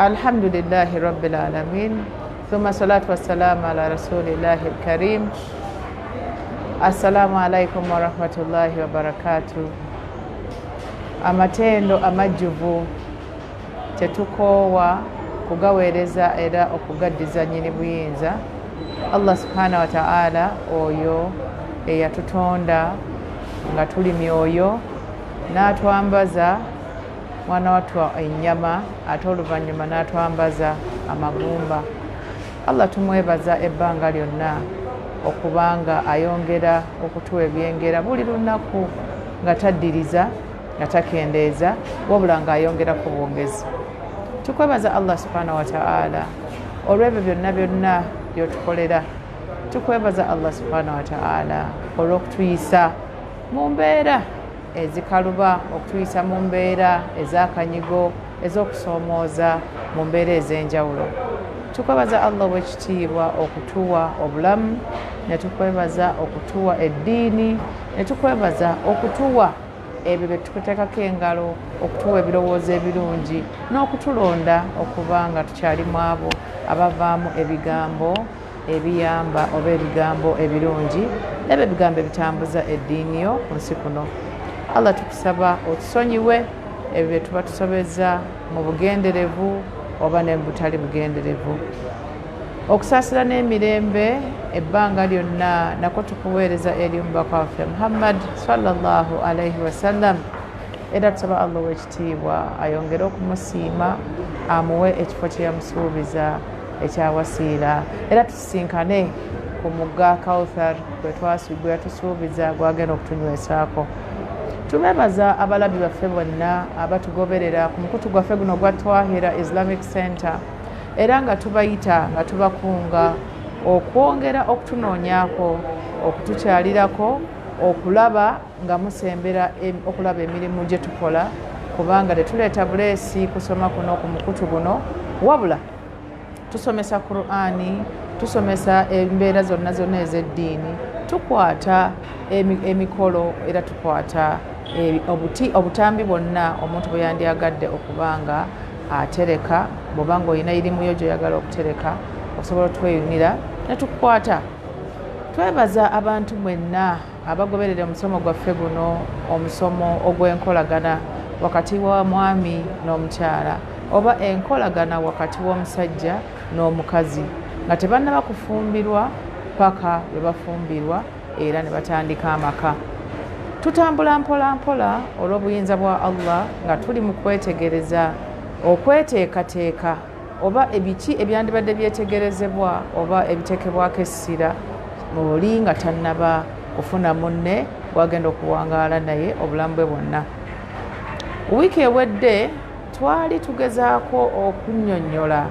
Alhamdulillahi Rabbil Alamin. Thumma salatu wassalamu ala rasulillahi al-karim. Assalamu alaikum wa rahmatullahi wa barakatuh. Amatendo amajjuvu tetukoowa kugaweereza era okugaddiza nnyini buyinza Allah subhanahu wa ta'ala oyo eyatutonda nga tuli myoyo n'atwambaza mwana wattu ennyama ate oluvannyuma n'atwambaza amagumba. Allah tumwebaza ebbanga lyonna okubanga ayongera okutuwa ebyengera buli lunaku nga taddiriza nga takendeeza wabula nga ayongera ku bwongezi. Tukwebaza Allah subhanahu wa ta'ala olw'ebyo byonna by'otukolera. Tukwebaza Allah subhanahu wa ta'ala olw'okutuyisa mu mbeera ezikaluba, okutuyisa mu mbeera ez'akanyigo, ez'okusoomooza mu mbeera ez'enjawulo. Tukwebaza Allah w'ekitiibwa okutuwa obulamu, ne tukwebaza okutuwa eddiini, ne tukwebaza okutuwa ebyo bye tukuteekako engalo, okutuwa ebirowoozo ebirungi n'okutulonda okuba nga tukyali mu abo abavaamu ebigambo ebiyamba oba ebigambo ebirungi n'ebyo ebigambo ebitambuza eddiini yo ku nsi kuno. Allah tukusaba otusonyiwe ebyo bye tuba tusobeza mu bugenderevu oba ne mu butali bugenderevu. Okusaasira n'emirembe ebbanga lyonna nako tukuweereza eri omubaka waffe Muhammad sallallahu alaihi wasallam, era tusaba Allah w'ekitiibwa ayongere okumusiima amuwe ekifo kye yamusuubiza ekyawasiira, era tusisinkane ku mugga Kawthar gwe yatusuubiza gwagenda okutunywesaako. Tubebaza abalabi baffe bonna abatugoberera ku mukutu gwaffe guno gwa Twahirah Islamic Center, era nga tubayita nga tubakunga okwongera okutunoonyaako, okutukyalirako, okulaba nga musembera okulaba emirimu gye tukola, kubanga tetuleeta buleesi kusoma kuno ku mukutu guno, wabula tusomesa Qur'ani, tusomesa embeera zonna ez'eddiini, tukwata emikolo era tukwata obutambi bwonna omuntu bwe yandyagadde okubanga atereka, bw'obanga olina irimu yo gy'oyagala okutereka osobola otweyunira ne tukwata. Twebaza abantu mwenna abagoberera omusomo gwaffe guno, omusomo ogw'enkolagana wakati wa mwami n'omukyala oba enkolagana wakati w'omusajja n'omukazi nga tebannaba kufumbirwa paka bwe bafumbirwa era ne batandika amaka. Tutambula mpola mpola olw'obuyinza bwa Allah nga tuli mu kwetegereza, okweteekateeka oba ebiki ebyandibadde byetegerezebwa oba ebiteekebwako essira oli nga tannaba kufuna munne gwagenda okuwangaala naye obulamu bwe bwonna. Wiiki ewedde twali tugezaako okunnyonnyola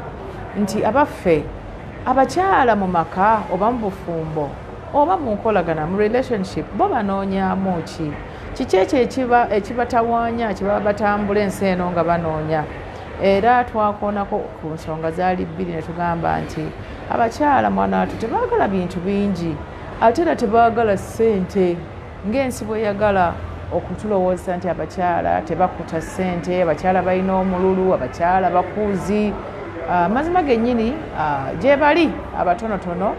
nti abaffe abakyala mu maka oba mu bufumbo oba mu nkolagana mu relationship bo banoonyaamu ki? Kiki ekyo ekibatawaanya kibaba batambula ensi eno nga banoonya? Era twakoonako ku nsonga zaali bbiri ne tugamba nti abakyala mwana wattu tebaagala bintu bingi ate era tebaagala ssente ng'ensi bweyagala okutulowooza nti abakyala tebakuta ssente, abakyala balina omululu, abakyala bakuuzi. Mazima gennyini gye bali abatonotono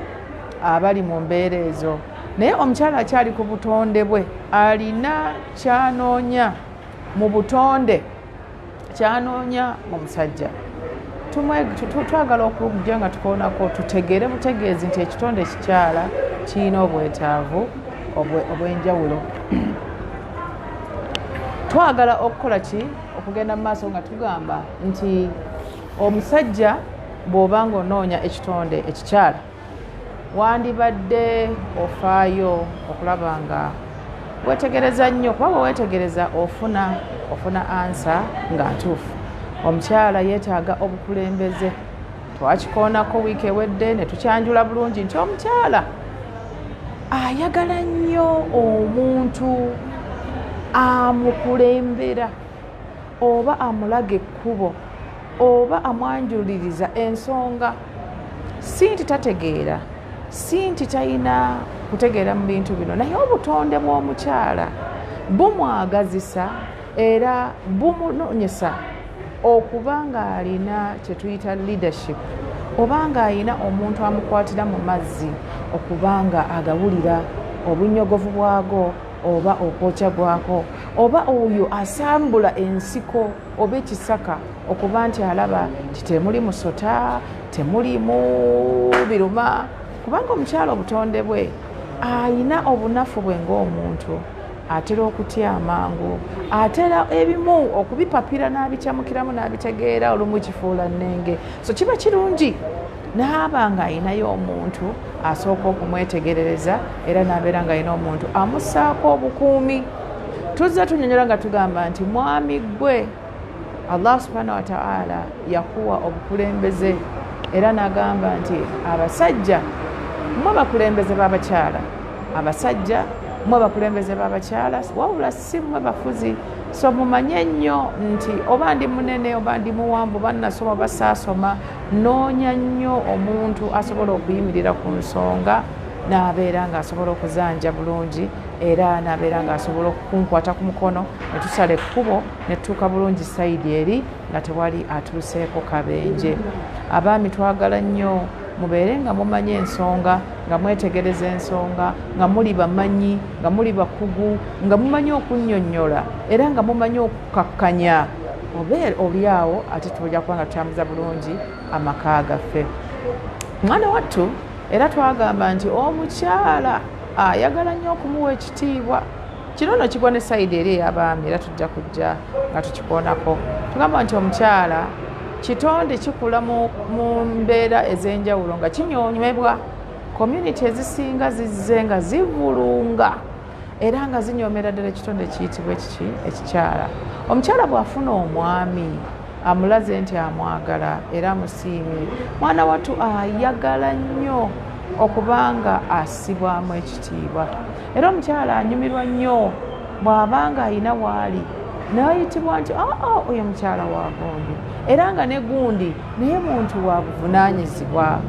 abali mu mbeera ezo, naye omukyala akyali ku butonde bwe alina kyanoonya mu butonde, kyanoonya mu musajja. Twagala okujja nga tukoonako tutegeere butegeezi nti ekitonde ekikyala kirina obwetaavu obw'enjawulo. Twagala okukola ki? Okugenda mu maaso nga tugamba nti omusajja bw'oba nga onoonya ekitonde ekikyala wandibadde ofaayo okulaba nga weetegereza nnyo, kuba bwe weetegereza ofuna ansa nga ntuufu. Omukyala yeetaaga obukulembeze. Twakikoonako wiiki ewedde ne tukyanjula bulungi nti omukyala ayagala nnyo omuntu amukulembera oba amulaga ekkubo oba amwanjuliriza ensonga. Si nti tategeera, si nti talina kutegeera mu bintu bino, naye obutonde bw'omukyala bumwagazisa era bumunoonyesa okubanga alina kye tuyita leadership obanga alina omuntu amukwatira mu mazzi okubanga agawulira obunyogovu bwago oba okwokya gwako oba oyo asambula ensiko oba ekisaka okuba nti alaba titemuli musota temulimu biruma kubanga omukyala obutonde bwe alina obunafu bwe ng'omuntu atera okutya amangu atera ebimu okubipapira n'abikyamukiramu n'abitegeera olumu kifuula nnenge so kiba kirungi naaba nga alinayo omuntu asooka okumwetegerereza era n'abeera nga alina omuntu amussaako obukuumi tuzza tunyonyola nga tugamba nti mwami gwe Allah subhanahu wa ta'ala yakuwa obukulembeze era n'agamba nti abasajja mwe bakulembeze b'abakyala abasajja mwe bakulembeze b'abakyala wabula si mwe bafuzi so mumanye nnyo nti oba ndi munene oba ndi muwanvu bannasoma basaasoma noonya nnyo omuntu asobola okuyimirira ku nsonga n'abeera ng'asobola okuzanja bulungi era n'abeera ng'asobola okunkwata ku mukono ne tusala ekkubo ne tutuuka bulungi sayidi eri nga tewali atuuseeko kabenje. Abaami twagala nnyo mubeere nga mumanye ensonga nga mwetegereza ensonga nga muli bamanyi nga muli bakugu nga mumanyi okunnyonnyola era nga mumanyi okukakkanya oli awo ate tujja kuba nga tutambuza bulungi amaka gaffe. Mwana wattu era twagamba nti omukyala ayagala nnyo okumuwa ekitiibwa kino no kigwa ne sayidi eri ey'abaami era tujja kujja nga tukikoonako. Tugamba nti omukyala kitonde kikula mu mbeera ez'enjawulo nga kinyoomebwa community ezisinga zizze nga zivulunga era nga zinyoomera ddala ekitonde kiyitibwa ekiki ekikyala. Omukyala bw'afuna omwami amulaze nti amwagala era amusiimye mwana wattu ayagala nnyo okubanga assibwamu ekitiibwa era omukyala anyumirwa nnyo bw'abanga alina waali n'ayitibwa nti oyo mukyala wa gundi era nga ne gundi naye muntu wa buvunaanyizibwa.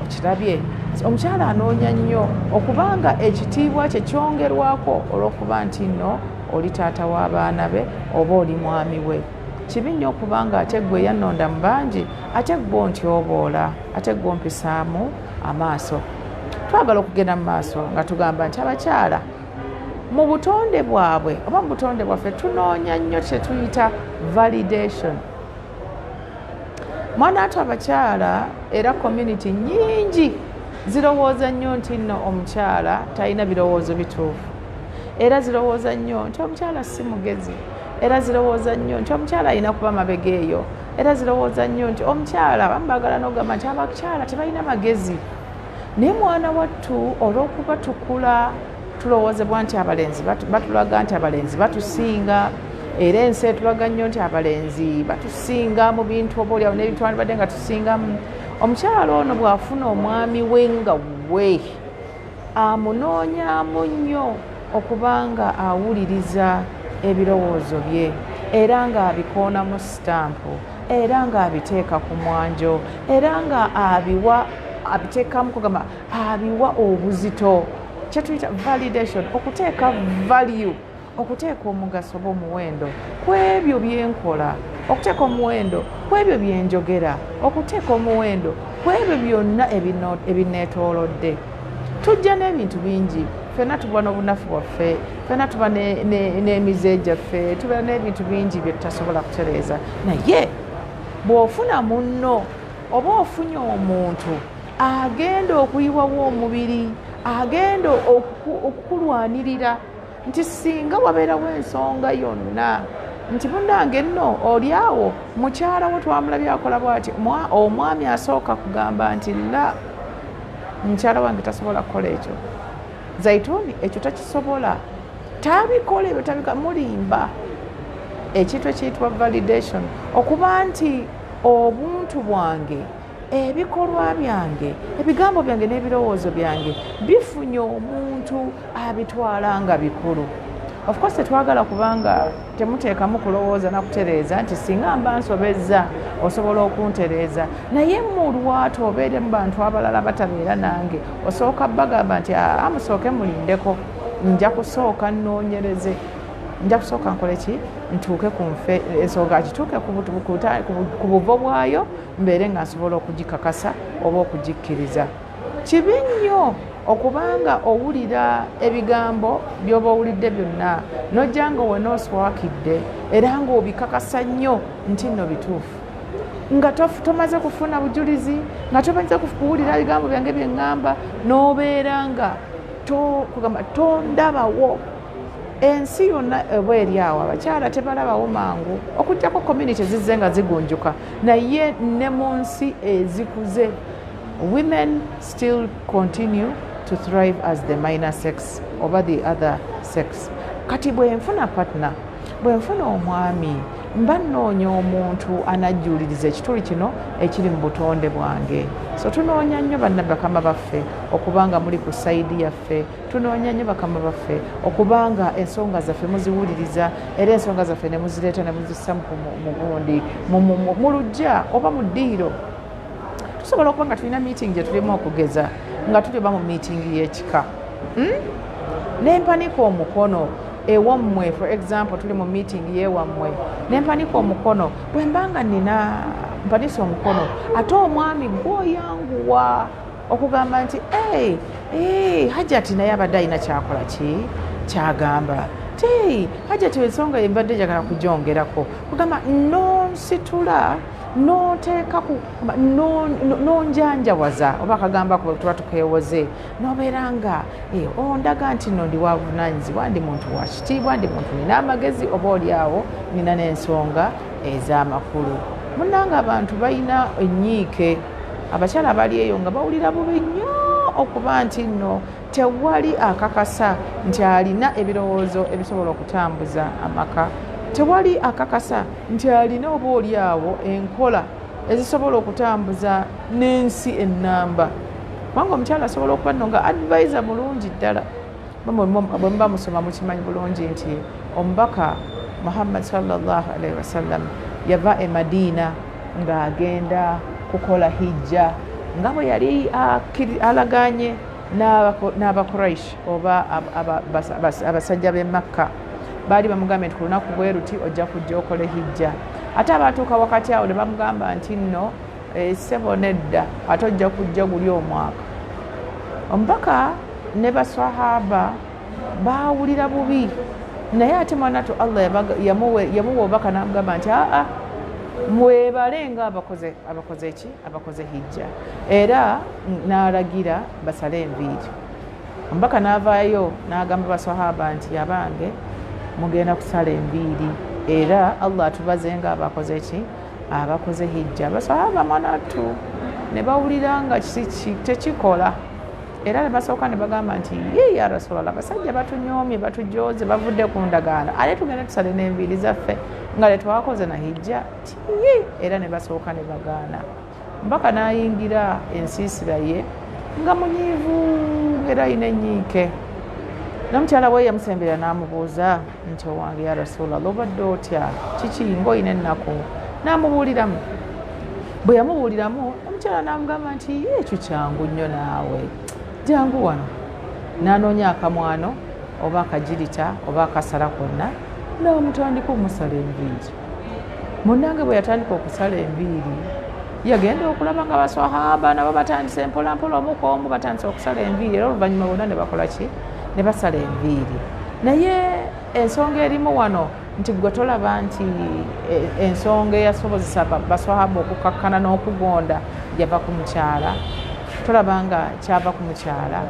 Okirabye omukyala anoonya nnyo okubanga ekitiibwa kye kyongerwako olw'okuba nti nno oli taata w'abaana be oba oli mwami we. Kibi nnyo okubanga ate gwe yannonda mu bangi ate gwe ontyoboola ate gwe ompisaamu amaaso. Twagala okugenda mu maaso nga tugamba nti abakyala mu butonde bwabwe oba mu butonde bwaffe tunoonya nnyo kye tuyita validation. Mwana ate abakyala era community nnyingi zirowooza nnyo nti nno omukyala talina birowoozo bituufu era zirowooza nnyo nti omukyala si mugezi era zirowooza nnyo nti omukyala alina kuba mabega eyo era zirowooza nnyo nti omukyala abamu baagala n'ogamba nti abakyala tebalina magezi. Naye mwana wattu olw'okuba tukula tulowoozebwa nti abalenzi batulaga nti abalenzi batusinga era ensi etulaga nnyo nti abalenzi batusinga mu bintu oba oliawo n'ebintu wandibadde nga tusingamu. Omukyala ono bw'afuna omwami we nga we amunoonyaamu nnyo okubanga awuliriza ebirowoozo bye era ng'abikoonamu sitampu era ng'abiteeka ku mwanjo era nga abiteekamu kugamba abiwa obuzito kye tuyita validation, okuteeka value, okuteeka omugaso oba omuwendo ku ebyo byenkola, okuteeka omuwendo ku ebyo byenjogera, okuteeka omuwendo ku ebyo byonna ebineetoolodde. Tujja n'ebintu bingi, ffenna tuba n'obunafu bwaffe, ffenna tuba n'emize gyaffe, tuba n'ebintu bingi bye tutasobola kutereeza. Naye bw'ofuna munno oba ofunye omuntu agenda okuyiwawo omubiri, agenda okukulwanirira nti singa wabeerawo ensonga yonna nti munnange nno oli awo mukyala wo twamulabye akola bw'ati, omwami asooka kugamba nti la mukyala wange tasobola kukola ekyo, Zaitun ekyo takisobola, tabikola ebyo mulimba. Ekintu ekiyitibwa validation, okuba nti obuntu bwange, ebikolwa byange, ebigambo byange n'ebirowoozo byange bifunye omuntu abitwala nga bikulu. Of course tetwagala kubanga temuteekamu kulowooza na kutereeza nti singa mba nsobezza osobola okuntereeza, naye mu lwatu obeere mu bantu abalala batabeera nange osooka bagamba nti musooke mulindeko, nja kusooka nnoonyereze. nja kusooka nkole ki ntuuke ku nfe ensonga kituuke ku buvo bwayo mbeere nga nsobola okugikakasa oba okugikkiriza. Kibi nnyo okubanga owulira ebigambo by'oba owulidde byonna n'ojja nga wenooswakidde era ng'obikakasa nnyo nti nno bituufu nga tomaze kufuna bujulizi nga tomaze kuwulira ebigambo byange bye ŋŋamba n'obeera nga tondabawo. Ensi yonna eba eri awo abakyala tebalabawo mangu okuggyako community zizze nga zigunjuka naye ne mu nsi ezikuze women still continue to thrive as the minor sex over the other sex. Kati bwe nfuna partner, bwe nfuna omwami mba nnoonya omuntu anajjuliriza ekituli kino ekiri mu butonde bwange. So tunoonya nnyo bannabakama baffe okubanga muli ku sayidi yaffe, tunoonya nnyo bakama baffe okubanga ensonga zaffe muziwuliriza era ensonga zaffe ne muzireeta ne muzissa mu gundi mu luggya oba mu ddiiro. Tusobola okuba nga tulina meeting gye tulimu okugeza nga tuliba mu meeting y'ekika nempanika omukono ewammwe. For example tuli mu meeting yewammwe nempanika omukono, bwe mbanga nina mpanisa omukono ate omwami gwoyanguwa okugamba nti Hajjat naye abadde alina kyakola kyagamba Hajjat ensonga yembadde njagala kugyongerako kugamba nonsitula noteeka nonjanjawaza oba akagamba tuba tukeewoze nobeera nga ondaga nti nno ndi wa buvunaanyizibwa, ndi muntu wa kitiibwa, ndi muntu nina amagezi oba oli awo nina n'ensonga ez'amakulu. Munnanga abantu balina ennyiike, abakyala bali eyo nga bawulira bubi nnyo okuba nti nno tewali akakasa nti alina ebirowoozo ebisobola okutambuza amaka, tewali akakasa nti alina oba oli awo enkola ezisobola okutambuza n'ensi ennamba. Kubanga omukyala asobola okuba nno nga advisor mulungi ddala. Bwe muba musoma mukimanyi bulungi nti omubaka Muhammad sallallahu alaihi wasallam yava e Madiina ng'agenda kukola hijja nga bwe yali alaganye n'Abakuraish oba abasajja b'e Makka. Baali bamugamba nti ku lunaku bwe ruti ojja kujja okole hijja. Ate abatuuka wakati awo ne bamugamba nti nno ssebo nedda ate ojja kujja guli omwaka. Omubaka ne baswahaba baawulira bubi naye ate mwanatu Allah yamuwa obubaka n'amugamba nti mwebale nga abakoze hijja era n'alagira basale enviiri. Omubaka n'avaayo n'agamba baswahaba nti abange mugenda kusala enviiri era Allah atubaze nga abakoze hijja. Abasahaba mwanatu ne bawulira nga tekikola era ne basooka ne bagamba nti ya Rasulallah, abasajja batunyoomye batujooze bavudde ku ndagaano ate tugende tusale n'enviiri zaffe nga letwakoze na hijja era ne basooka ne bagaana. Mbaka n'ayingira ensiisira ye nga munyiivu era ayina ennyiike. N'omukyala we yamusembera n'amubuuza nti owange ya Rasulallah, obadde otya kiki ng'olina ennaku? N'amubuuliramu. Bwe yamubuuliramu omukyala n'amugamba nti ekyo kyangu nnyo naawe, jangu wano. N'anoonya akamwano oba akagirita oba akasala konna n'amutandika omusala enviiri. Munnange bwe yatandika okusala enviiri yagenda okulaba nga baswahaba nabo batandise mpolampola omukomu batandise okusala enviiri era oluvannyuma bonna ne bakola ki? Ne basala enviiri. Naye ensonga erimu wano nti gwe tolaba nti ensonga eyasobozesa baswahaba okukakkana n'okugonda yava ku mukyala. Tolaba nga kyava ku mukyala.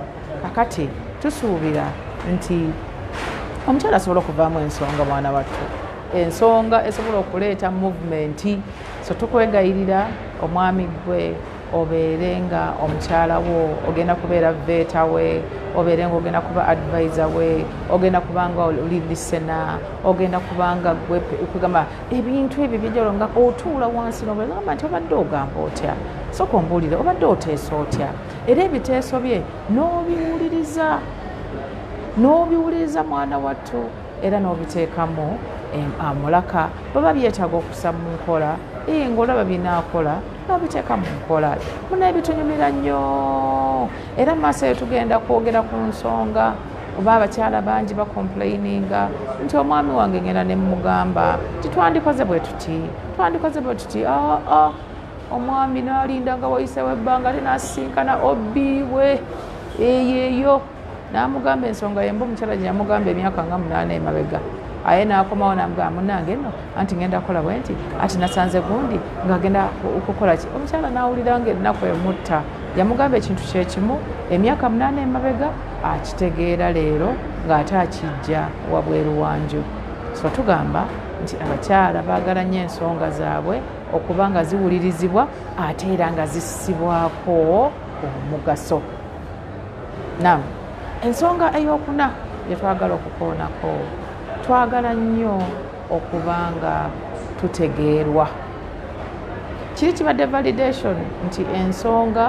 Kakati tusuubira nti omukyala asobola okuvaamu ensonga mwana wattu, ensonga esobola okuleeta movement. So tukwegayirira omwami gwe obeere nga omukyala wo ogenda kubeera veeta we, obeere nga ogenda kuba advisor we, ogenda kubanga oli lisena, ogenda kubanga gwe kugamba ebintu ebyo bijalo nga otuula wansi n'ogamba nti obadde ogamba otya, sooka ombuulire obadde oteesa otya, era ebiteeso bye n'obiwuliriza mwana wattu era n'obiteekamu amulaka. Baba byetaaga okussa mu nkola ng'olaba binaakola n'obiteeka mu nkola. Munaye bitunyumira nnyo era mu maaso eyo tugenda kwogera ku nsonga oba abakyala bangi bakomplaininga nti omwami wange ngenda ne mugamba titwandikoze bwe tuti omwami n'alinda nga wayisewo ebbanga linasinkana obbiibwe eyeeyo n'amugamba ensonga yemba omukyala gye yamugamba emyaka nga 8 emabega aye n'akomawo n'amugamba munnange nno anti ngenda kukola bwe nti ati nasanze gundi ng'agenda okukola ki omukyala n'awulira ng'ennaku emutta yamugamba ekintu kyekimu emyaka 8 emabega akitegeera leero ng'ate akijja wabweru wanju. So tugamba nti abakyala baagala nnyo ensonga zaabwe okuba nga ziwulirizibwa ate era nga zissibwako omugaso. Nam ensonga ey'okuna gye twagala okukoonako, twagala nnyo okuba nga tutegeerwa. Kiri kibadde validation nti ensonga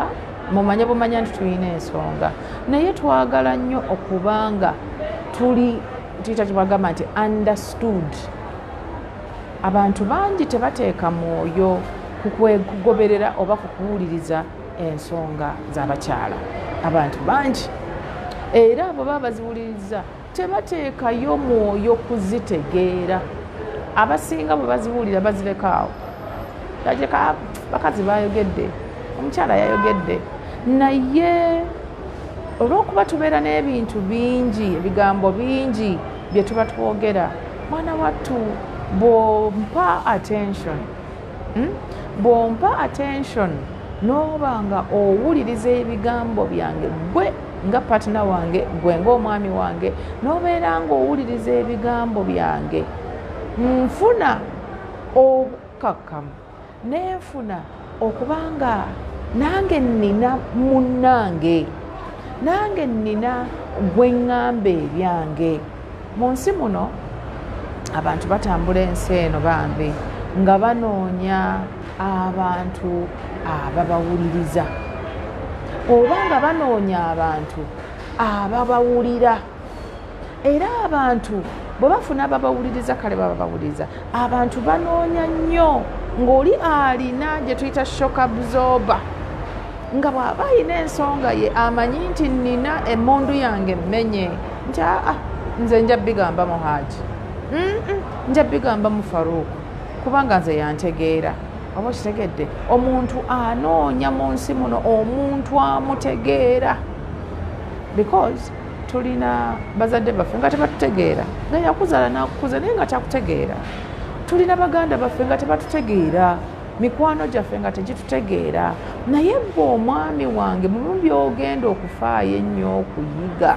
mumanye bumanya nti tulina ensonga, naye twagala nnyo okuba nga tuyita kyebagamba nti understood. Abantu bangi tebateeka mwoyo ku kugoberera oba ku kuwuliriza ensonga z'abakyala. Abantu bangi era abo baba baziwuliriza tebateekayo mwoyo kuzitegeera. Abasinga bwe baziwulira bazireka awo, bagireka bakazi bayogedde, omukyala yayogedde. Naye olw'okuba tubeera n'ebintu bingi, ebigambo bingi bye tuba twogera, mwana wattu bw'ompa attention n'oba nga owuliriza ebigambo byange, gwe nga patina wange, gwe ng'omwami wange, n'obeera ng'owuliriza ebigambo byange, nfuna obukakkamu, nenfuna okuba nga nange nnina munnange, nange nnina gwe ŋŋamba ebyange. Mu nsi muno abantu batambula ensi eno bambi nga banoonya abantu ababawuliriza oba nga banoonya abantu ababawulira. Era abantu bwe bafuna ababawuliriza kale baba bawuliriza. Abantu banoonya nnyo ng'oli alina gye tuyita shock absorber, nga bw'aba alina ensonga ye amanyi nti nnina emmundu yange mmenye nti nze nja bigamba mu Haji, nja bigamba mu Faruku kubanga nze yantegeera. Oba okitegedde? Omuntu anoonya mu nsi muno omuntu amutegeera, because tulina bazadde baffe nga tebatutegeera, nga yakuzaala n'akukuza naye nga takutegeera. Tulina baganda baffe nga tebatutegeera, mikwano gyaffe nga tegitutegeera. Naye gwe omwami wange mu by'ogenda okufaayo ennyo okuyiga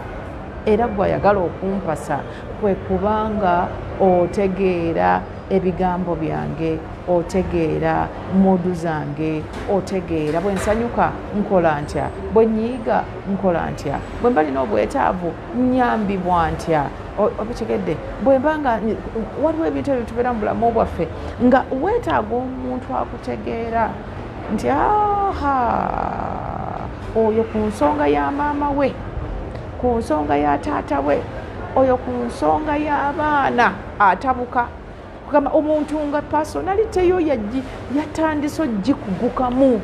era gw'ayagala okumpasa kwe kubanga otegeera ebigambo byange, otegeera moodu zange, otegeera bwe nsanyuka nkola ntya, bwe nyiiga nkola ntya, bwe mba nina obwetaavu nnyambibwa ntya. Obitegedde? Bwe mba nga waliwo ebintu ebyo tubeera mu bulamu bwaffe nga weetaaga omuntu akutegeera nti oyo ku nsonga ya maama we, ku nsonga ya taata we, oyo ku nsonga y'abaana atabuka. Kugamba omuntu nga personality yo yatandise ogikugukamu.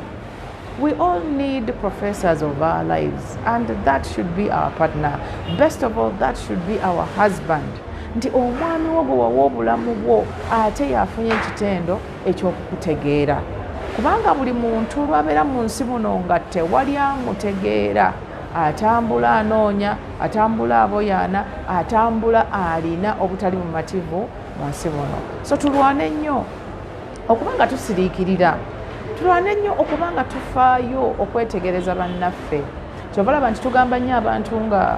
We all need professors of our lives, and that should be our partner. Best of all, that should be our husband. Nti omwami wo gwe wawa obulamu bwo ate yafunye ekitendo eky'okukutegeera. Kubanga buli muntu lwabeera mu nsi muno nga tewali amutegeera, atambula anoonya, atambula aboyaana, atambula alina obutali bumativu mu nsi muno. So tulwane nnyo okuba nga tusiriikirira, tulwane nnyo okuba nga tufaayo okwetegereza bannaffe. Kyobalaba nti tugamba nnyo abantu nga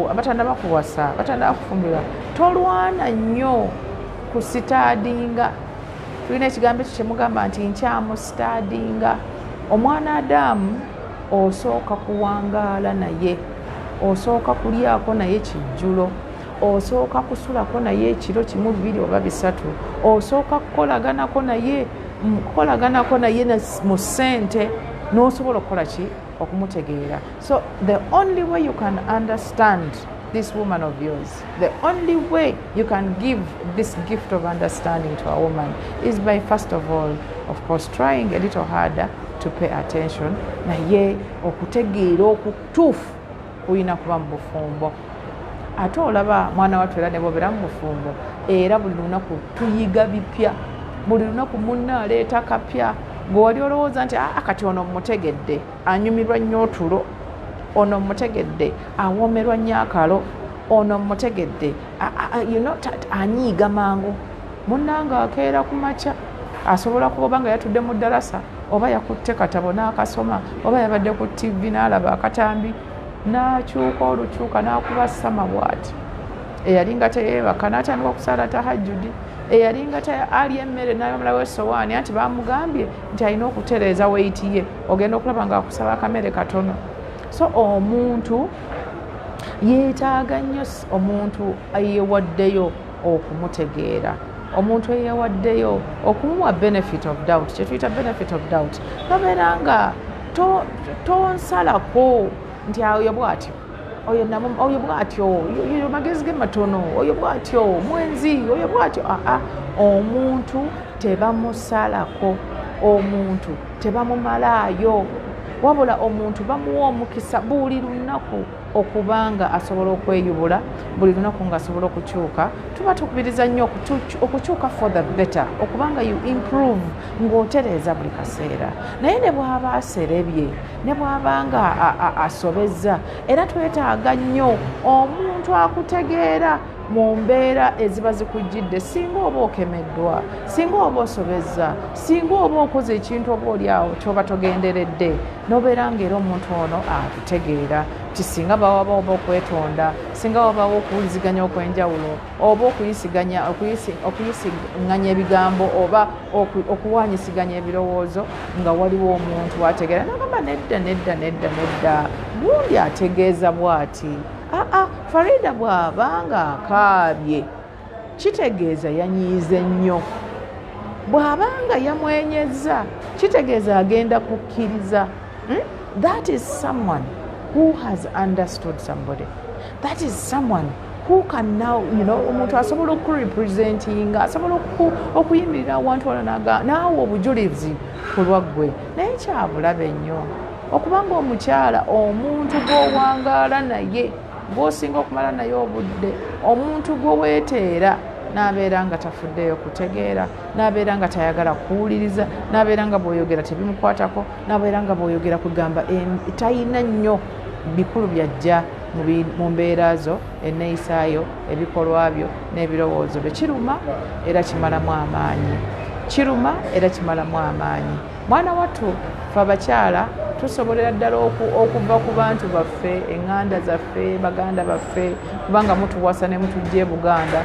abatannaba kuwasa, batannaba kufumbirwa. Tolwana nnyo ku sitaadinga. Tulina ekigambo ekyo kyemugamba nti nkyamusitaadinga. Omwana Adamu osooka kuwangaala naye, osooka kulyako naye kijjulo, osooka kusulako naye ekiro kimu 2 oba 3, osooka kukolaganako naye mu ssente n'osobola okukola ki? Okumutegeera. So the only way you can understand this woman of yours, the only way you can give this gift of understanding to a woman is by, first of all, of course, trying a little harder to pay attention, naye okutegeera okutuufu kuyina kuba mu bufumbo. Ate olaba mwana wattu era ne bw'obeera mu bufumbo era buli lunaku tuyiga bipya, buli lunaku munna aleeta kapya gwe wali olowooza nti kati ono mutegedde anyumirwa nnyo otulo, ono mutegedde awoomerwa nnyo akalo, ono mutegedde anyiiga mangu. Munnanga akeera ku makya asobola kuba nga yatudde mu ddarasa oba yakutte katabo n'akasoma oba yabadde ku TV n'alaba akatambi n'akyuka olukyuka n'akuba ssama bw'ati. Eyali nga teyeebaka n'atandika okusaala tahajjudi, eyali nga alya emmere n'amalawo essowaani anti baamugambye nti alina okutereeza weiti ye, ogenda okulaba nga akusaba akamere katono. So omuntu yeetaaga nnyo omuntu eyeewaddeyo okumutegeera, omuntu eyeewaddeyo okumuwa benefit of doubt, kye tuyita benefit of doubt. Nobeera nga tonsalako nti oyo bw'atyo, oyo bw'atyo, oyo magezi ge matono, oyo bw'atyo mwenzi, oyo bw'atyo. Omuntu tebamusalako, omuntu tebamumalaayo, wabula omuntu bamuwa omukisa buli lunaku okubanga asobola okweyubula, buli lunaku ng'asobola okukyuka. Tuba tukubiriza nnyo okukyuka for the better, okubanga you improve ng'otereeza buli kaseera. Naye ne bw'aba aserebye, ne bw'aba nga asobezza, era twetaaga nnyo omuntu akutegeera mu mbeera eziba zikujjidde, singa oba okemeddwa, singa oba osobezza, singa oba okoze ekintu oba oli awo ky'oba togenderedde, n'obeera ng'era omuntu ono akutegeera ti singa bawaba oba okwetonda, singa wabawo okuwuliziganya okw'enjawulo oba okuyisiganya ebigambo oba okuwanyisiganya ebirowoozo, nga waliwo omuntu ategeera n'agamba nedda gundi ategeeza bw'ati. Farida bw'abanga akaabye kitegeeza yanyiize nnyo, bw'abanga yamwenyezza kitegeeza agenda kukkiriza. That is someone who has understood somebody. That is someone who can now, omuntu asobola okurepresentinga, asobola okuyimirira awantu wano naawe obujulizi ku lwaggwe. Naye kyabulabe nnyo okubanga omukyala omuntu gw'owangaala naye, gw'osinga okumala naye obudde, omuntu gwe weeteera, n'abeera nga tafuddeyo kutegeera, n'abeera nga tayagala kuwuliriza, n'abeera nga bw'oyogera tebimukwatako, n'abeera nga bw'oyogera kugamba tayina nnyo bikulu byajja mu mbeera zo, enneeyisaayo, ebikolwa byo n'ebirowoozo bye. Kiruma era kimalamu amaanyi, kiruma era kimalamu amaanyi. Mwana wattu ffe abakyala tusobolera ddala okuva ku bantu baffe, eŋŋanda zaffe, baganda baffe, kubanga mutuwasa ne mutujja e Buganda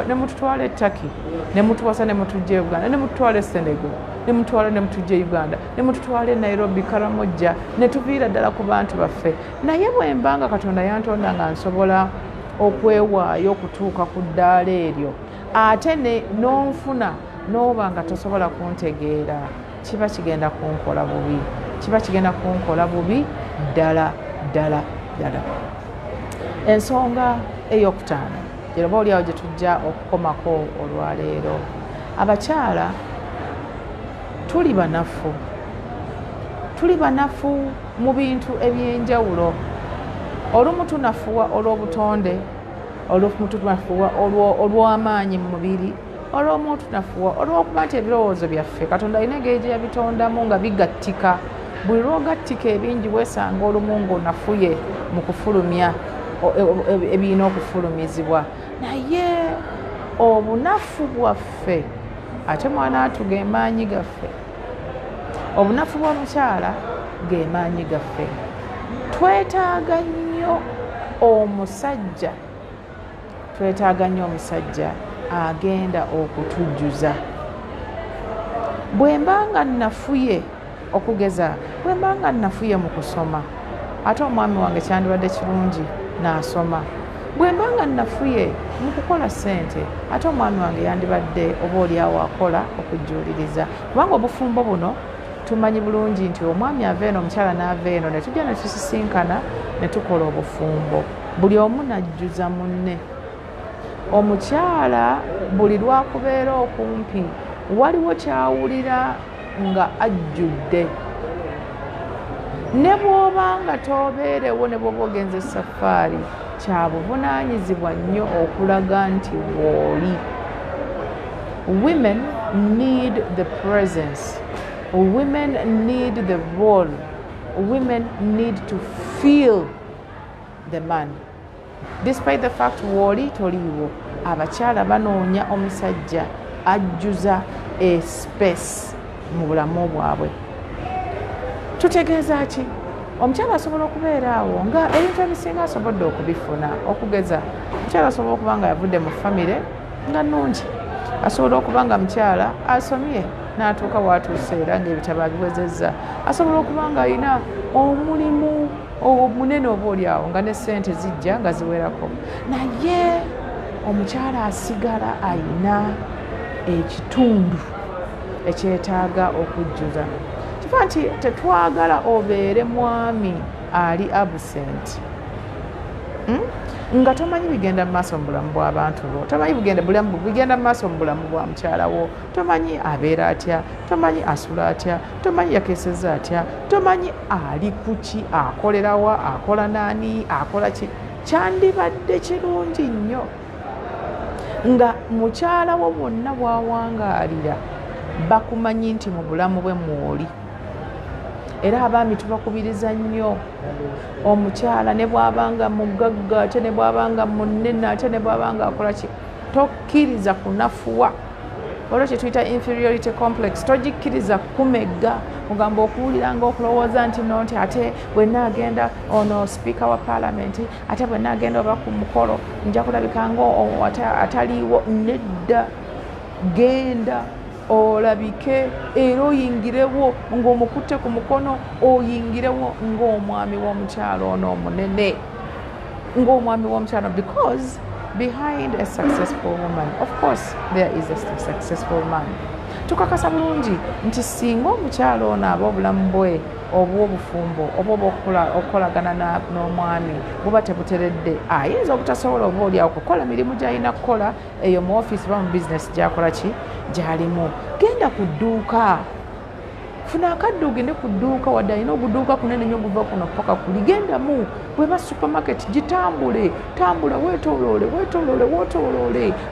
ne mututwala e Turkey, ne mutuwasa ne mutujja e Buganda, ne mututwala e Senegal, ne mututwala ne mutujja e Uganda, ne mututwala e Nairobi, Karamoja, ne tuviira ddala ku bantu baffe. Naye bwe mbanga Katonda yantonda nga nsobola okwewaayo okutuuka ku ddaala eryo, ate n'onfuna n'oba nga tosobola kuntegeera, kiba kigenda kunkola bubi, kiba kigenda kunkola bubi ddala. Ensonga ey'okutaano gy'oba oliawo gye tujja okukomako olwaleero, abakyala tuli banafu mu bintu eby'enjawulo. Olumu tunafuwa olw'obutonde, olumu tunafuwa olw'amaanyi mu mubiri, olw'omu tunafuwa olw'okuba nti ebirowoozo byaffe Katonda alina engeri gye yabitondamu nga bigattika. Buli lw'ogattika ebingi weesanga olumu ng'onafuye mu kufulumya ebirina okufulumizibwa. Naye obunafu bwaffe ate mwana atu ge maanyi gaffe, obunafu bw'omukyala ge maanyi gaffe. Twetaaga nnyo omusajja, agenda okutujjuza. Bwe mbanga nafuye okugeza, bwe mbanga nafuye mu kusoma, ate omwami wange kyandibadde kirungi n'asoma. Bwe mbanga nafuye mu kukola ssente, ate omwami wange yandibadde oba oliawo akola okujjuuliriza. Kubanga obufumbo buno tumanyi bulungi nti omwami ava eno, omukyala n'ava eno, ne tujja ne tusisinkana ne tukola obufumbo. Buli omu n'ajjuza munne. Omukyala buli lwakubeera okumpi waliwo kyawulira nga ajjudde. ne bw'oba nga tobeerewo ne bw'oba ogenze safaari kya buvunaanyizibwa nnyo okulaga nti w'oli. Women need the presence. Women need the role. Women need to feel the man. Despite the fact w'oli toliiwo, abakyala banoonya omusajja ajjuza space mu bulamu bwabwe. Tutegeeza ki? Omukyala asobola okubeera awo nga ebintu ebisinga asobodde okubifuna, okugeza omukyala asobola okuba nga yavudde mu famire nga nnungi, asobola okuba nga mukyala asomye n'atuuka w'atuuse era ng'ebitabo abiwezezza, asobola okuba nga alina omulimu omunene oba oli awo nga ne ssente zijja nga ziwerako, naye omukyala asigala alina ekitundu ekyetaaga okujjuza. Kifa nti tetwagala obeere mwami ali absent nga tomanyi bigenda mu maaso mu bulamu bw'abantu bo, tomanyi bigenda mu maaso mu bulamu bwa mukyala wo, tomanyi abeera atya, tomanyi asula atya, tomanyi yakeeseza atya, tomanyi ali ku ki, akolerawa, akola naani, akola ki. Kyandibadde kirungi nnyo nga mukyala wo bwonna bw'awangaalira bakumanyi nti mu bulamu bwe mwoli. Era abaami tubakubiriza nnyo omukyala ne bw'abanga mugagga ate ne bw'abanga munene ate ne bw'abanga akola ki, tokkiriza kunafuwa. Olwo kye tuyita inferiority complex, togikkiriza kumegga ogamba okuwulira ng'okulowooza nti no nti ate bwe naagenda ono speaker wa parliament, ate bwe naagenda oba ku mukolo nja kulabika ataliiwo. Nedda, genda olabike era oyingirewo ng'omukutte ku mukono, oyingirewo ng'omwami w'omukyalo ono omunene, ng'omwami w'omukyalo, because behind a successful woman, of course, there is a successful man. Tukakasa bulungi nti singa omukyalo ono aba obulamu bwe obw'obufumbo oba okukolagana n'omwami buba tebuteredde, ayinza obutasobola oba oli awo kukola mirimu gy'alina kukola eyo mu ofiisi oba mu bizinesi gy'akola ki, gy'alimu. Genda ku dduuka, funa akadde ogende ku dduuka, wadde alina oguduuka kunene nnyo okuva kuno paka kuli, gendamu. Bweba supermarket gitambule, tambula, weetooloole,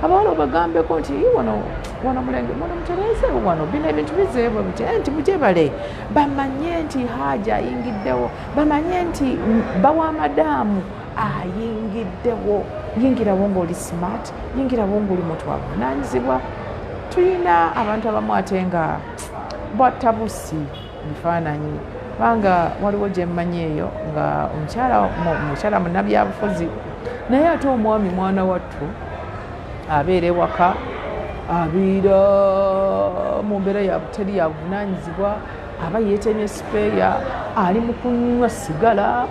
abawala obagambeko nti wano mulenge, wano mutereezeewo, wano bino ebintu bizeebwa nti mugyebale, bamanye nti Hajja ayingiddewo, bamanye nti bawa madaamu ayingiddewo. Yingirawo ng'oli smart, yingirawo ng'oli muntu avunaanyizibwa. Tulina abantu abamu ate nga bwatabusi bifaananyi, kubanga waliwo gye mmanyi eyo nga omukyala munnabyabufuzi naye ate omwami mwana wattu abeera ewaka, abeera mu mbeera teri yavunaanyizibwa, aba yeetemye sipeeya, ali mu kunywa sigala.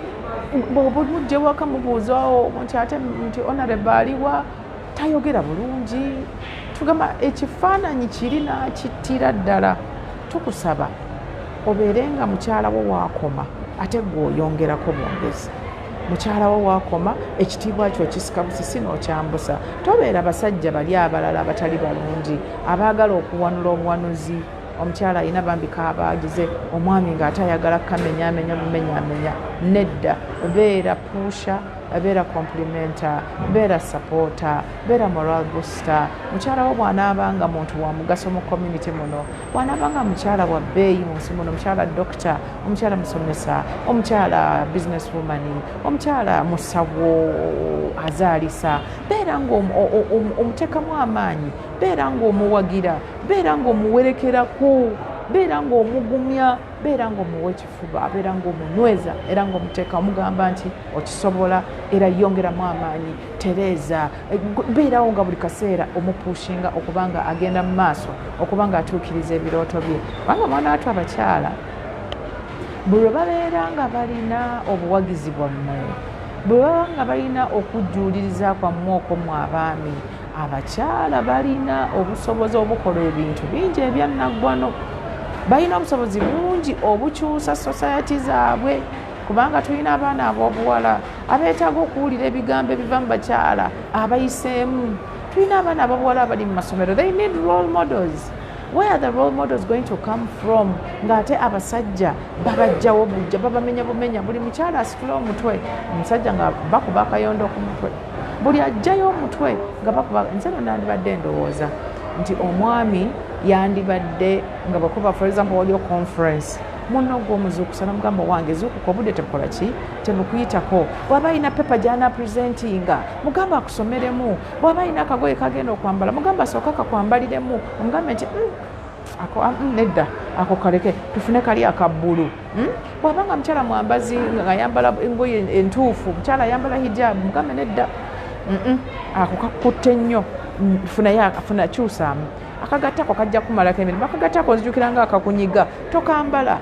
Bw'oba mujja ewaka mubuuzaawo nti honorable aliwa, tayogera bulungi. Tugamba ekifaananyi kiri n'akittira ddala. Tukusaba obeere nga mukyala wo waakoma ate gw'oyongerako bwongezi. Mukyala wo waakoma, ekitiibwa kyo kisika busisi n'okyambusa. Tobeera basajja bali abalala abatali balungi abaagala okuwanula obuwanuzi. Omukyala alina bambika abaagize, omwami ng'ate ayagala kamenyaamenya bumenyaamenya. Nedda, beera pusha, beera complimenta, beera supporter, beera moral booster. Mukyala wo bw'anaabanga muntu wa mugaso mu community muno, bw'anaabanga mukyala wa bbeeyi mu nsi muno, omukyala doctor, omukyala musomesa, omukyala business woman, omukyala musawo azaalisa, beera ng'omuteekamu amaanyi, beera ng'omuwagira, beera ng'omuwerekerako, beera ng'omugumya, beera ng'omuwa ekifuba, beera ng'omunyweza era ng'omuteeka omugamba nti okisobola era yongeramu amaanyi. Tereeza, beerawo nga buli kaseera omupushinga okubanga agenda mu maaso, okubanga atuukiriza ebirooto bye. Kubanga mwana wattu abakyala bwe babeera nga balina obuwagizi bwammwe, bwe baba nga balina okujjuuliriza kwammwe okw'omu abaami, abakyala balina obusobozi obukola ebintu bingi ebyannaggwano. Balina obusobozi bungi obukyusa society zaabwe, kubanga tulina abaana ab'obuwala abeetaaga okuwulira ebigambo ebiva mu bakyala abayiseemu. Tulina abaana ab'obuwala abali mu masomero, they need role models. where are the role models going to come from? Ngate abasajja babajjawo bujja babamenya bumenya buli mukyala asitula omutwe omusajja nga bakuba akayondo ku mutwe buli ajjayo omutwe nga bakuba nseno nandibadde ndowooza nti omwami yandibadde nga bakuba for example waliyo conference muno gw'omuzuukusa namugamba wange zuukuka obudde tebukola ki tebukuyitako bw'aba alina pepa gy'ana presentinga mugamba akusomeremu bw'aba alina akagoye kagenda okwambala mugamba asooka kakwambaliremu omugambe nti nedda ako kaleke tufune kali akabbulu bw'abanga mukyala mwambazi nga yambala engoye entuufu mukyala yambala hijabu mugambe nedda ako kakutte nnyo funa kyusaamu akagattako kajja kumalako emirimu akagattako nzijukira nga akakunyiga tokambala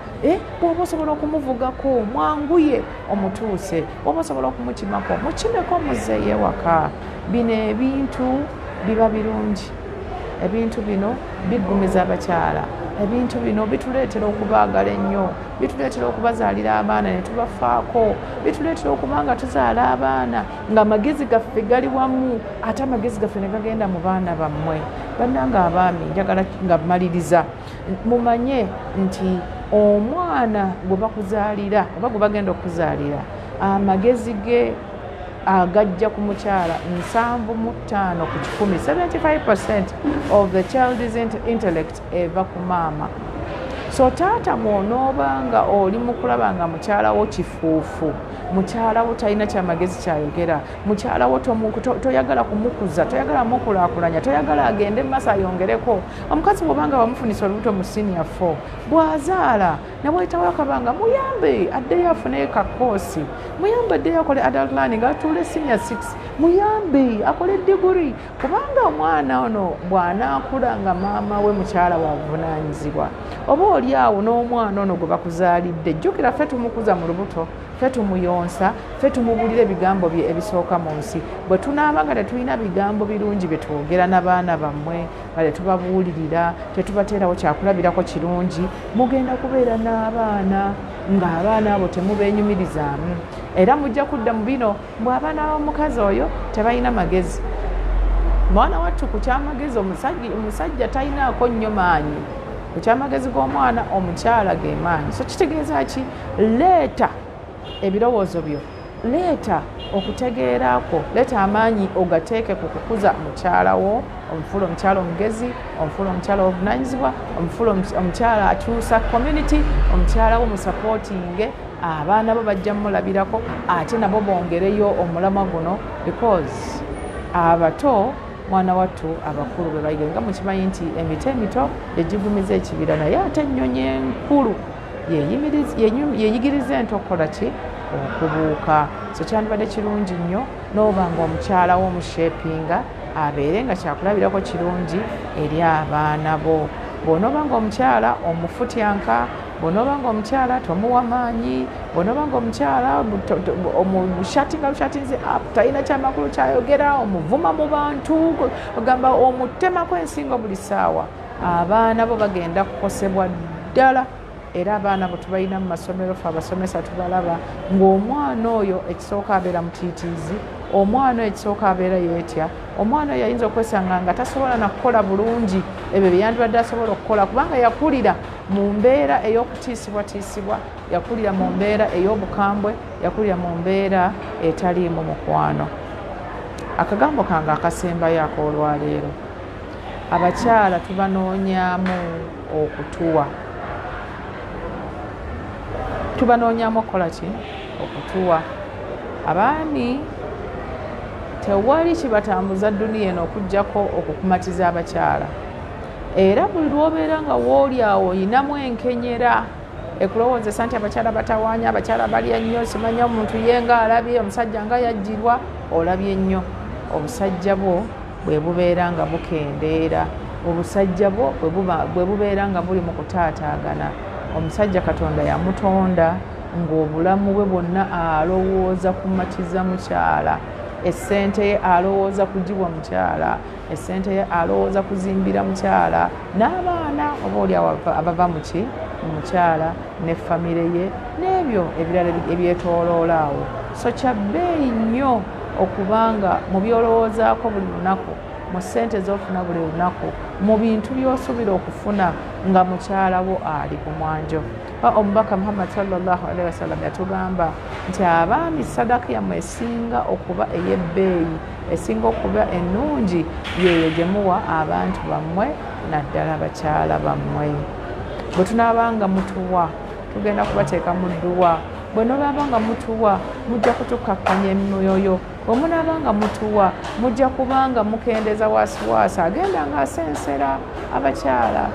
bw'oba osobola okumuvugako mwanguye omutuuse bw'oba osobola okumukimako mukimeko muzeeyo ewaka bino ebintu biba birungi ebintu bino biggumiza abakyala ebintu bino bituleetera okubaagala ennyo bituleetera okubazaalira abaana ne tubafaako bituleetera okuba nga tuzaala abaana ng'amagezi gaffe gali wamu ate amagezi gaffe ne gagenda mu baana bammwe bannanga abaami njagala nga maliriza mumanye nti omwana gwe bakuzaalira oba gwe bagenda okuzaalira amagezi ge agajja ku mukyala 75 ku 100 75% of the child's intellect eva ku maama so taata bw'onoobanga oli mu kulaba nga mukyala wo kifuufu mukyala wo talina kyamagezi kyayogera mukyala wo toyagala kumukuza toyagala mukulaakulanya toyagala agende maaso ayongereko omukazi bw'obanga bamufunisa olubuto mu senior 4 bw'azaala ne bwayitawo akabanga muyambe addeyo afune kakoosi muyambe addeyo akole adult learning atuule senior 6 muyambe akole diguri kubanga omwana ono bw'anaakula nga maama we mukyala wavunaanyizibwa oba oli awo n'omwana ono gwe bakuzaalidde jjukira ffe tumukuza mu lubuto ffe tumuyonsa ffe tumubulira ebigambo bye ebisooka mu nsi bwe tunaaba nga tetulina bigambo birungi bye twogera n'abaana bammwe nga tetubabuulirira tetubateerawo kyakulabirako kirungi mugenda kubeera n'abaana ng'abaana abo temubeenyumirizaamu era mujja kudda mu bino mbwe abaana b'omukazi oyo tebalina magezi mwana wattu ku kyamagezi omusajja talinaako nnyo maanyi ku kyamagezi g'omwana omukyala ge maanyi so kitegeeza ki leeta ebirowoozo byo leeta okutegeerako leeta amaanyi ogateeke ku kukuza mukyala wo omufuula omukyala omugezi omufuula omukyala obuvunaanyizibwa omufuula omukyala akyusa community omukyala wo musapootinge abaana bo bajja mulabirako ate nabo bongereyo omulamwa guno because abato mwana wattu abakulu bwe bayiga nga mukimanyi nti emito emito egigumiza ekibira naye ate ennyonyi enkulu yeyigiriza ento okukola ki okubuuka so kyandibadde kirungi nnyo n'oba nga omukyala wo omushepinga abeere nga kyakulabirako kirungi eri abaana bo bw'onooba nga omukyala omufutyanka bw'onooba nga omukyala tomuwa maanyi bw'onooba nga omukyala omushatinga lushatinze talina kyamakulu kyayogera omuvuma mu bantu ogamba omutemako ensingo buli ssaawa abaana bo bagenda kukosebwa ddala era abaana bo tubalina mu masomero fe abasomesa tubalaba ng'omwana oyo ekisooka abeera mutiitiizi omwana oyo ekisooka abeera yeetya omwana oyo ayinza okwesanga nga tasobola nakukola bulungi ebyo byeyandibadde asobola okukola kubanga yakulira mu mbeera ey'okutiisibwatiisibwa yakulira mu mbeera ey'obukambwe yakulira mu mbeera etaliimu mukwano akagambo kange akasembayo ak'olwaleero abakyala tubanoonyaamu okutuwa tubanoonyaamu okukola ki okutuwa abaami tewali kibatambuza duniya eno okuggyako okukumatiza abakyala era buli lwobeera nga wooli awo oyinamu enkenyera ekulowoozesa nti abakyala batawaanya abakyala balya nnyo simanya omuntu ye nga alabye omusajja nga yajjirwa olabye nnyo obusajja bwo bwe bubeera nga bukendeera obusajja bwo bwe bubeera nga buli mu kutaataagana omusajja katonda yamutonda ng'obulamu bwe bwonna alowooza kumatiza mukyala essente ye alowooza kugibwa mukyala essente ye alowooza kuzimbira mukyala n'abaana oba oli abava muki mukyala ne famire ye n'ebyo ebirala ebyetooloola awo so kya bbeeyi nnyo okubanga mu byolowoozaako buli lunaku mu ssente z'ofuna buli lunaku mu bintu by'osuubira okufuna nga mukyala wo ali ku mwanjo. Omubaka Muhammad sallallahu alaihi wasallam yatugamba nti abaami sadaka yammwe esinga okuba ey'ebbeeyi esinga okuba ennungi yeeyo gye muwa abantu bammwe naddala abakyala bammwe. Bwe tunaabanga mutuwa tugenda kubateeka mu dduwa. Bwe nobaabanga mutuwa mujja kutukkakkanya emyoyo. Bwe munaabanga mutuwa mujja kubanga mukendeeza waasiwaasi agenda ng'asensera abakyala.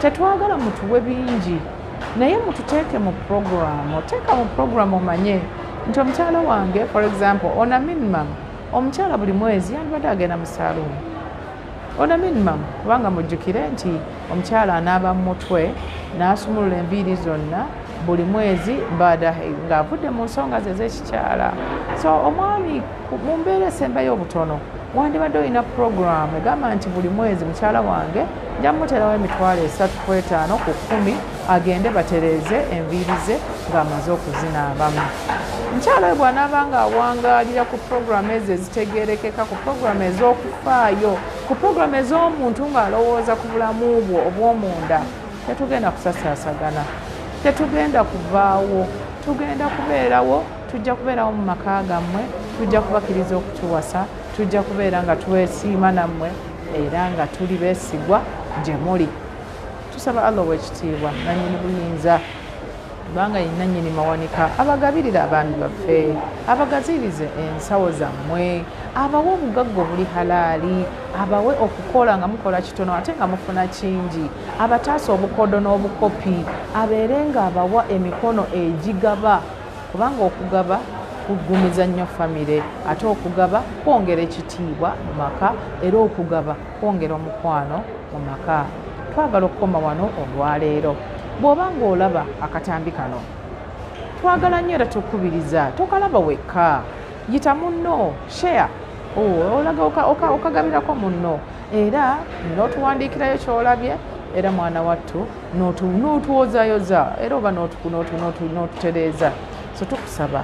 Tetwagala mutuwe bingi naye mututeeke mu puroguramu. Oteeka mu puroguramu omanye nti omukyala wange for example ona minimum omukyala buli mwezi yandibadde agenda mu saaluuni. Ona minimum kubanga mujjukire nti omukyala anaaba mu mutwe n'asumulula enviiri zonna buli mwezi ng'avudde mu nsonga ze ez'ekikyala. So omwami mu mbeera esembayo obutono wandibadde olina puroguramu egamba nti buli mwezi mukyala wange nja muterawo emitwalo 3-5 ku 10 agende batereeze enviiri ze ng'amaze okuzinaabamu. Mukyala we bw'anaaba ng'awangaalira ku puroguramu ezo ezitegeerekeka, ku puroguramu ez'okufaayo, ku puroguramu ez'omuntu ng'alowooza ku bulamu bwo obw'omunda, tetugenda kusasaasagana, tetugenda kuvaawo, tugenda kubeerawo. Tujja kubeerawo mu maka gammwe, tujja kubakkiriza okutuwasa, tujja kubeera nga twesiima nammwe era nga tuli beesigwa gye muli. Tusaba Allah ow'ekitiibwa nannyini buyinza kubanga ye nannyini mawanika abagabirira abaami baffe, abagazirize ensawo zammwe, abawe obugagga obuli halaali, abawe okukola nga mukola kitono ate nga mufuna kingi, abataasa obukodo n'obukopi, abeere ng'abawa emikono egigaba kubanga okugaba kugumiza nnyo famire ate okugaba kwongera ekitiibwa mu maka era okugaba kwongera omukwano mu maka. Twagala okukoma wano olwaleero. Bw'oba ng'olaba akatambi kano twagala nnyo era tukubiriza tokalaba wekka, yita munno, share olaga okagabirako munno era n'otuwandiikirayo ky'olabye era mwana wattu n'otuwozayoza era oba n'otutereeza. So tukusaba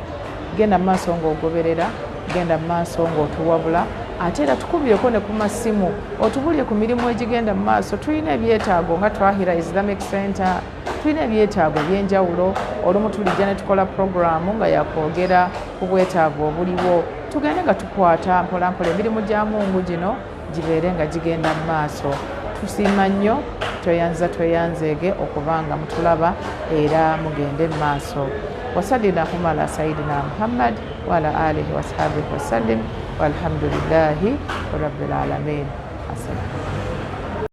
genda mu maaso ng'ogoberera, genda mu maaso ng'otuwabula ate era tukubireko ne ku masimu otubulye ku mirimu egigenda mu maaso. Tulina ebyetaago nga Twahirah Islamic Center, tulina ebyetaago eby'enjawulo. Olumu tulijja ne tukola puroguramu nga yakwogera ku bwetaavu obuliwo. Tugende nga tukwata mpolampola emirimu gya Mungu gino gibeere nga gigenda mu maaso. Tusiima nnyo, tweyanzeege okubanga mutulaba era mugende mu maaso. وصلي اللهم على سيدنا محمد وعلى آله وصحبه وسلم والحمد لله رب العالمين.